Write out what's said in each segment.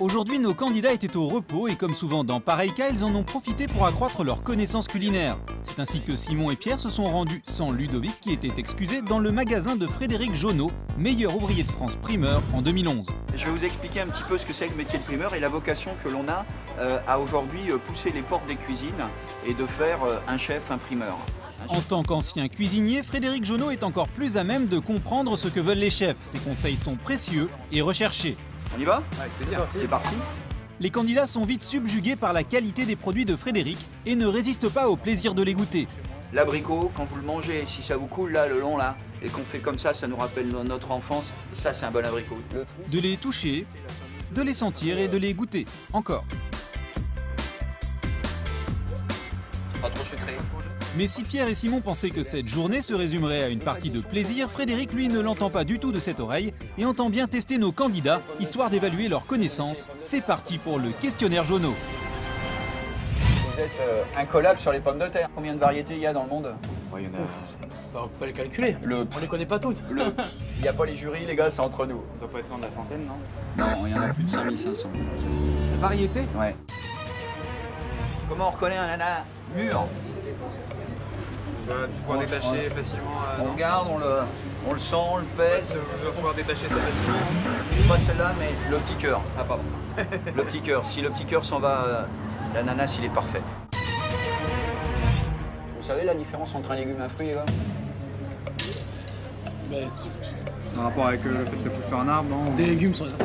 Aujourd'hui, nos candidats étaient au repos et comme souvent dans pareil cas, ils en ont profité pour accroître leurs connaissances culinaires. C'est ainsi que Simon et Pierre se sont rendus, sans Ludovic qui était excusé, dans le magasin de Frédéric Jonot, meilleur ouvrier de France primeur en 2011. Je vais vous expliquer un petit peu ce que c'est le métier de primeur et la vocation que l'on a à aujourd'hui pousser les portes des cuisines et de faire un chef, un primeur. En tant qu'ancien cuisinier, Frédéric Jonot est encore plus à même de comprendre ce que veulent les chefs. Ses conseils sont précieux et recherchés. On y va? Avec plaisir. C'est parti. Les candidats sont vite subjugués par la qualité des produits de Frédéric et ne résistent pas au plaisir de les goûter. L'abricot, quand vous le mangez, si ça vous coule là, le long là, et qu'on fait comme ça nous rappelle notre enfance, ça c'est un bon abricot. De les toucher, de les sentir et de les goûter. Encore. Pas trop sucré. Mais si Pierre et Simon pensaient que cette journée se résumerait à une partie de plaisir, Frédéric, lui, ne l'entend pas du tout de cette oreille et entend bien tester nos candidats, histoire d'évaluer leurs connaissances. C'est parti pour le questionnaire Jonot. Vous êtes incollable sur les pommes de terre. Combien de variétés il y a dans le monde? On ne peut pas les calculer. On les connaît pas toutes. Il n'y a pas les jurys, les gars, c'est entre nous. On doit pas être loin de la centaine, non? Non, il y en a plus de 5500. Variété? Ouais. Comment on reconnaît un ananas mûr? Tu pourras détacher facilement. On regarde, on le sent, on le pèse. Je vais pouvoir détacher ça facilement. Pas celle-là, mais le petit cœur. Ah, pardon. Le petit cœur. Si le petit cœur s'en va, l'ananas, il est parfait. Vous savez la différence entre un légume et un fruit, les gars? En rapport avec le fait que ça pousse sur un arbre, non?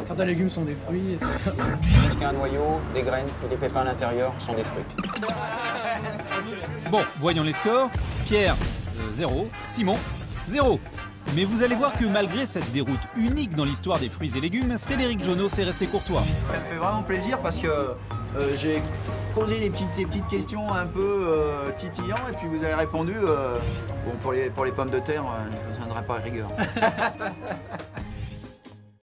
Certains légumes sont des fruits. Tout ce qui a un noyau, des graines ou des pépins à l'intérieur sont des fruits. Bon, voyons les scores. Pierre, 0. Simon, 0. Mais vous allez voir que malgré cette déroute unique dans l'histoire des fruits et légumes, Frédéric Jonot s'est resté courtois. Ça me fait vraiment plaisir parce que j'ai posé des petites questions un peu titillantes et puis vous avez répondu. Bon, pour les pommes de terre, je ne vous tiendrai pas à rigueur.